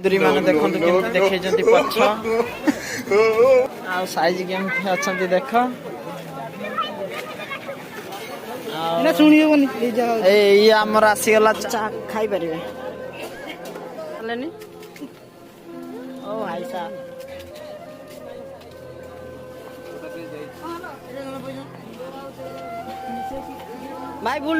दूरी माने देखंतु केमति देखैजंती पछ आ साइज केमति अछंती देख ना सुनियो बनी ए जगह ए ये हमर आसी गला चा खाई परिबे लेनी ओ भाई साहब भाई बुल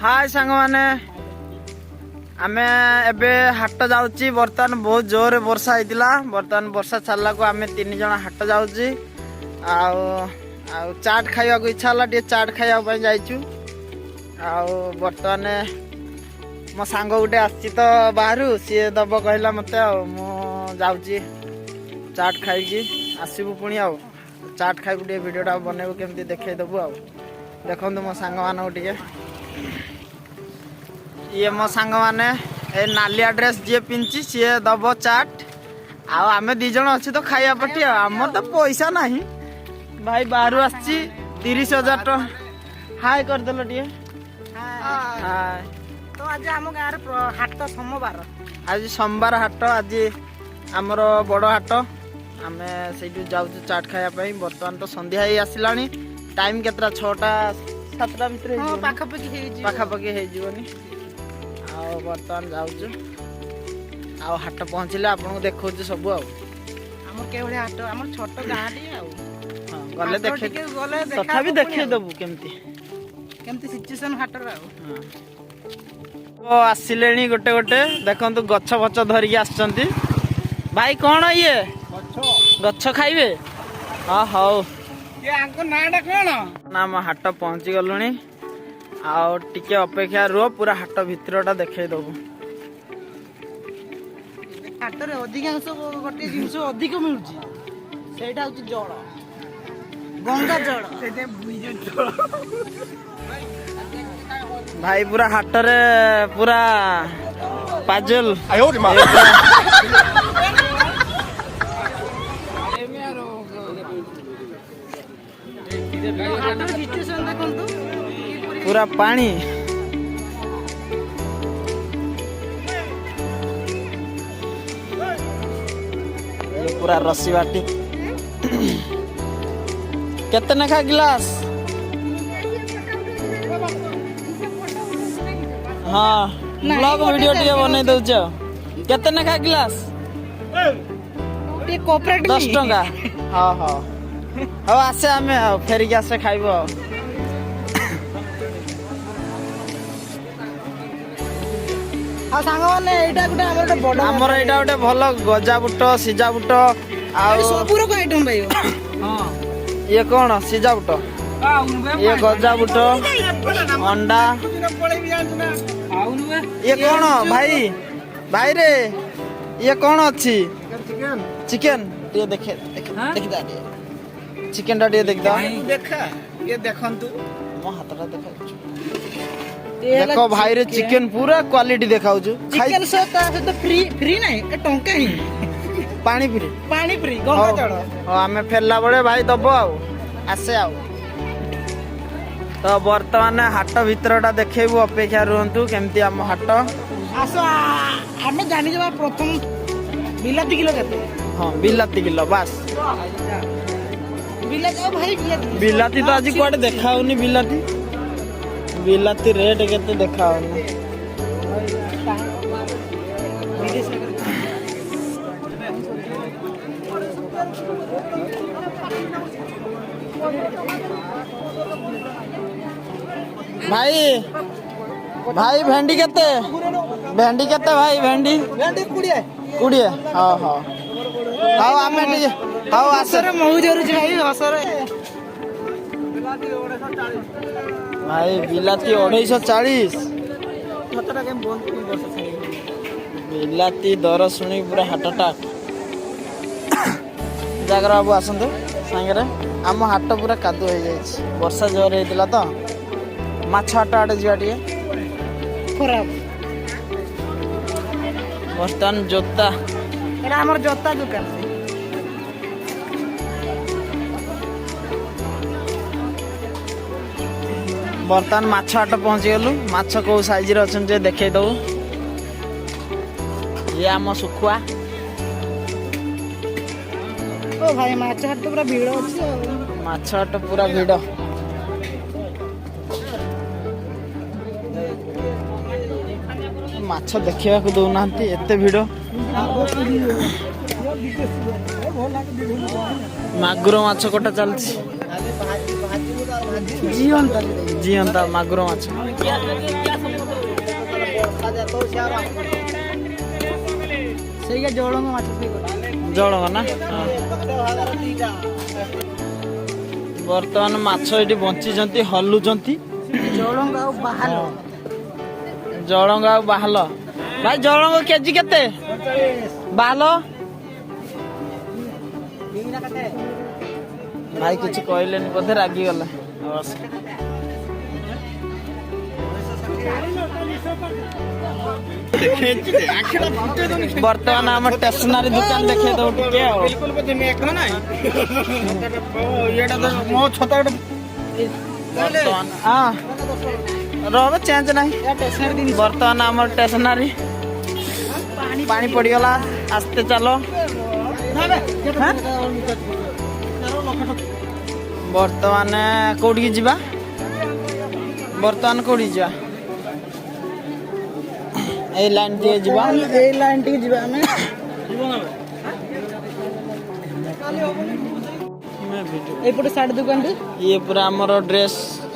हाय सांग माने आमे एबे हाट जाउची बर्तमान बहुत जोर वर्षा होइतिला बर्तमान वर्षा छाडला को आमे तीन जण हाट जाउची आ चाट खाइबा को इच्छा हला टे चाट खाइबा पय जाइचू आ बर्तमान मो सांग गुटे आछि तो बाहरु सी दब कहला मते आ मो जाउची चाट खाइकी आसीबु पुणी आ चाट खाइ गुटे वीडियोटा बनेबो केमती देखाइ दबु आ देखंतु मो सांग मानो टिके ये मो सांग माने ए नालिया ड्रेस जे पिंची सी दब चाट आम दी जन अच्छी तो खाइबा पटी आमर तो पैसा नहीं भाई बाहर आसी 30,000 टका हाय कर देलो टिए हाय तो आज हम गार हाट सोमवार आज सोमवार हाट आज आमर बड़ हाट आमे सेठू जाऊ चाट खाया पई वर्तमान तो संध्या ही आसिलानी टाइम केतरा 6टा 7टा भीतर पाखापाखि हे जीवनी आ वर्तमान जाऊछु आ हाट पहुँचले आपन देखौ सब आ हमर के भले हाट हमर छोट गाडी आ हां गले देखे गले तथापि देखै दबु केमती सिचुएशन हाटर आ हां ओ आसिलेनी गोटे गोटे देखंतु गच्छ फच्छ धरिकी आछंती भाई कोन ये गच्छ खाइबे हां हाउ ये आंको नाडा कोन ना हम हाट पहुँची गलुनी आ टिके अपेक्षा रो पूरा हाट भितरटा देखै दबु हाटर अधिकांश गोटे जिंस अधिक मिलुची सेटा होची जळ गंगा जळ सेटे बुइजो जळ भाई पूरा हाट रे पूरा पाजल आयो रे मां पूरा पानी ये पूरा रस्सी बाटी केते नखा गिलास हाँ ब्लॉग वीडियो टिके बनै दउछ केते नखा गिलास 10 टका हाँ हाँ हाँ आसे आमे फेरिक आसे खाइबो आ सांग माने एटा गुटे हमर गुटे बड़ हमर एटा गुटे भलो गजा बुट सिजा बुट आ सबुरो को आइटम भाई हां ये कौन सिजा बुट ये गजा बुट अंडा ये कौन भाई भाई रे ये कौन अच्छी चिकन ये देखे देखदा चिकन टा ये देखदा देखा ये देखंतु मो हातटा देखा देखो भाई रे चिकन पूरा क्वालिटी देखाउ चिकन से तो फ्री फ्री नहीं ए टंका ही पानी फ्री गंगा जळ हां हमें फेरला बळे भाई दबो आउ आसे आउ तो वर्तमान हाट भितरटा देखेबू अपेक्षा रहंतु केमती हम हाट आसो हमें जानि जबा प्रथम बिलाती किलो केते हां बिलाती किलो बस बिलाती भाई बिलाती तो आज कोड देखाउनी बिलाती रेट केते देखाउनी भाई भाई भेंडी केते भाई भेंडी 20 हां हां हां आमे हां आसरे महु जरूची भाई हसरे भाई बिलाती 240 मतटा के बोल वर्ष बिलाती दर शुणी पूरा हाटटा जागर बाबू आसतु सांगे आम हाट पूरा कादु हो जाए वर्षा जोर होता तो माछ हाट आड़े जा खराब बर्तमान जोता हमर जोता दुकान बर्तमान माछ हाट पहुँची गलु माछ कौ साइज रे अछन जे देखै दउ ये आम सुखुआ ओ भाई माछ हाट तो पूरा भीड़ अछि माछ हाट पूरा भिड़ माछ देखिया को दउना एते भिड़ मागुर माछ कोटा चलछि जीवंता मागुर माछ सेगा जोळंग माछ जळंग ना बर्तमान माछ एठी बंची जंती हल्लुचंती जोळंग आ बाहल जळंग आ बाहल भाई जळंग केजी केते बाहल भाई किछि कहलेनी बोधे रागी गला बर्तमान आम स्टेशनरी दुकान देखे दो टिके हाँ रह चेंज नहीं बर्तमान आम स्टेशनरी पानी पड़गला आस्ते चलो बर्तमान कौटी जीवा बर्तमान कौटी जा ए लाइन टे जीवा ए लाइन टे जीवा हमें एपटे साड़ी दुकान टे ये पूरा हमर ड्रेस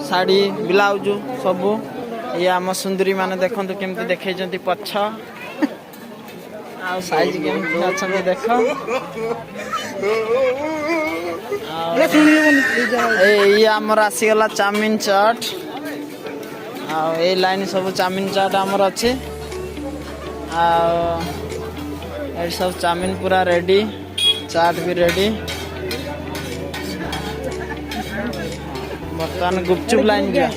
साड़ी ब्लाउज सब ये आम सुंदरी माने देखंतु केमती देखै जंती पछ आ साइज केमती अछंती देखो ये आमर आसीगला चाउमिन चाट आ लाइन सब चाउमिन चाट आमर अच्छे सब चाउमिन पूरा रेडी चाट भी रेडी बर्तमान गुपचुप लाइन जा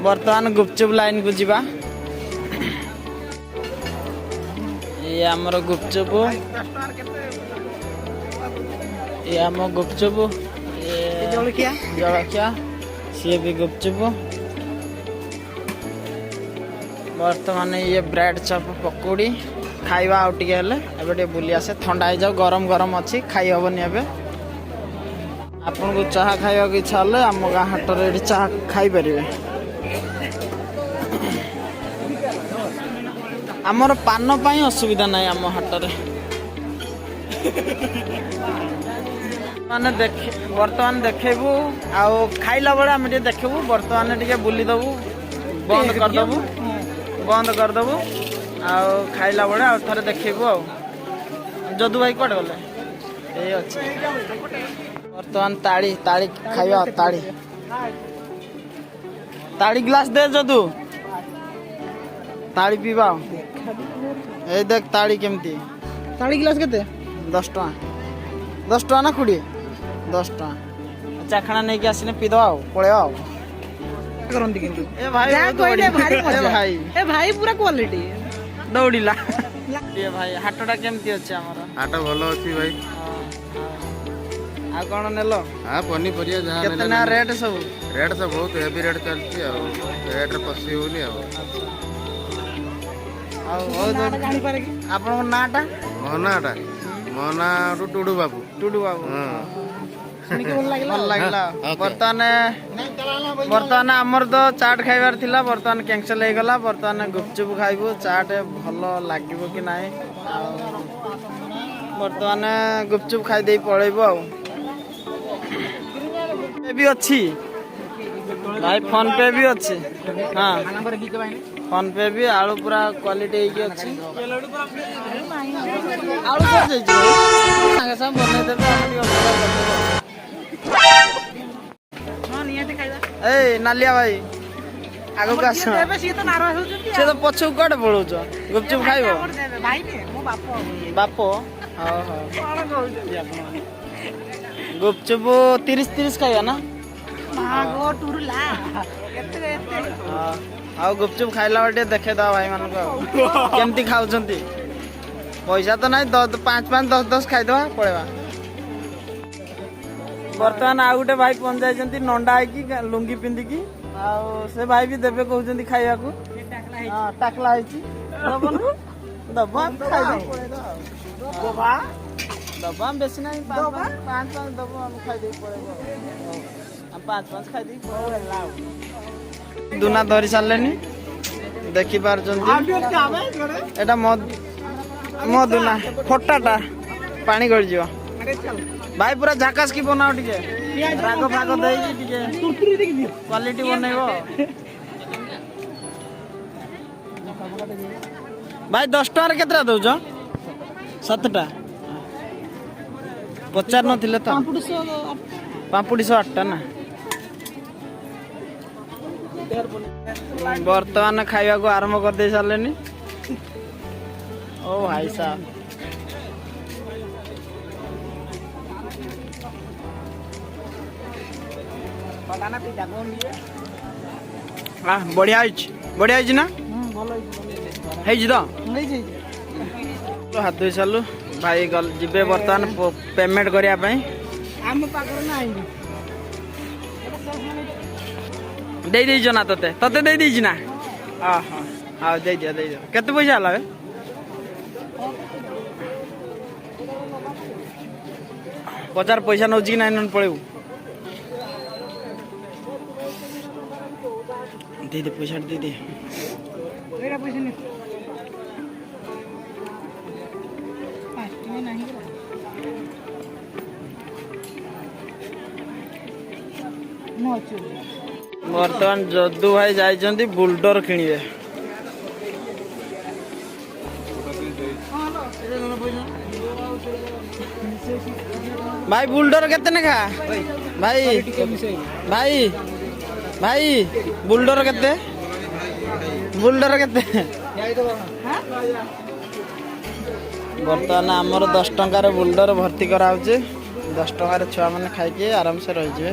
बर्तमान गुपचुप लाइन को जीवा ये आमर गुपचुप ये आम गुपचुप जलखिया सी भी गुपचुप बर्तमान ये ब्रेड चप पकोड़ी खाइबा आउ टिके हेले एबे टे बुली आसे ठंडा हो जाओ गरम गरम अच्छी खाई हबनी एबे आपन को चाह खाइबा की इच्छा हले आम गाँ हाट रे चाह खाई परिबे आमर पान पाई असुविधा नहीं आम हाट रे माने देखे बर्तमान देखबू आउ खाइला बेले आम देखबू बर्तमान टिके बुली दबू बंद कर दबू आउ खाइला बेले आउ थरे देखबू आउ जदू भाई कोड गले ए अछि बर्तमान ताड़ी ताड़ी खाइबा ताड़ी ताड़ी ग्लास दे जदू ताड़ी पीबा ए देख ताड़ी केमती ताड़ी गिलास केते 10 टका ना 20 10 टका चाखणा नहीं कि आसिने पी दो आउ पळे आउ करंती किंतु ए भाई कोइले भारी मजा भाई ए भाई पूरा क्वालिटी दौड़िला ए भाई हाटटा केमती अछि हमर हाट भलो अछि भाई आ कोन नेलो हां पनी परिया जहां कितना रेट सब तो बहुत हेवी रेट चलछि आ रेट रे पसी होनी आ बहुत जानि पारे कि आपन नाटा मोना टुडू बाबू हां सुनि के बोल लागला भल लागला बर्तमान हमर तो चाट खाइबार थिला बर्तमान कैंसिल हो गला बर्तमान गुपचुप खाइबो चाट भलो लागिबो कि नाही बर्तमान गुपचुप खाइ देई पळेबो आ पे भी अच्छी भाई फोन पे भी अच्छी हाँ फोन पे भी आलू पूरा क्वालिटी अच्छी आलू सागे सब बने देबे ए नालिया भाई आगो का आस से तो पछू कोडे पळौछ गुपचुप खाइबो भाई ने मो बापो हां हां गुपचुप 30 खाइबा ना मागो टुरला आ गुपचुप खाइला बेटे देखे दो भाई मान को केमती खाउछंती पैसा तो नहीं 5 10 खाई दवा पड़ेगा बर्तमान आउ गोटे भाई पहुंच जाइछन्ती नंडा हैकी लुंगी पिंधिकी आउ से भाई भी देबे कहउछन्ती खाइबाकू हां टाकला हैची दबन दबा खाइ दबा दबा बेसी नहीं पाँच दबा हम खाइ दे पड़ेगा हम पाँच खाइ दे दुना धरी सारलेनी देखि पारछन्ती एटा मधुना खट्टाटा पानी गड़ जीव भाई पूरा झाकास की बनाओ टिके राग फाग देई टिके क्वालिटी बनैबो भाई 10 टका रे केतरा दउछ 7 टा पचार नथिले त पांपुड़ी 8 टा ना वर्तमान खाइबा को आरंभ कर दे सारलेनी ओ भाई साहब हाँ बढ़िया ना तो हाथ धोई सारू भाई गल जीवे बर्तमान पेमेंट करिया पई दे देइछ ना तते दे देइछ ना हां हां हां दे दिया केते पैसा हला बे पचार पैसा नौजी कि नाइन पड़ेबू दे पैसा दे बर्तमान जदू भाई जाइछन्ती बुलडर किणिबे भाई बुलडर केते नेखा भाई भाई भाई बुलडर केते बर्तमान आमर 10 टंकार बुलडर भर्ती करा 10 टंकार छुआ मैंने खाई आराम से रही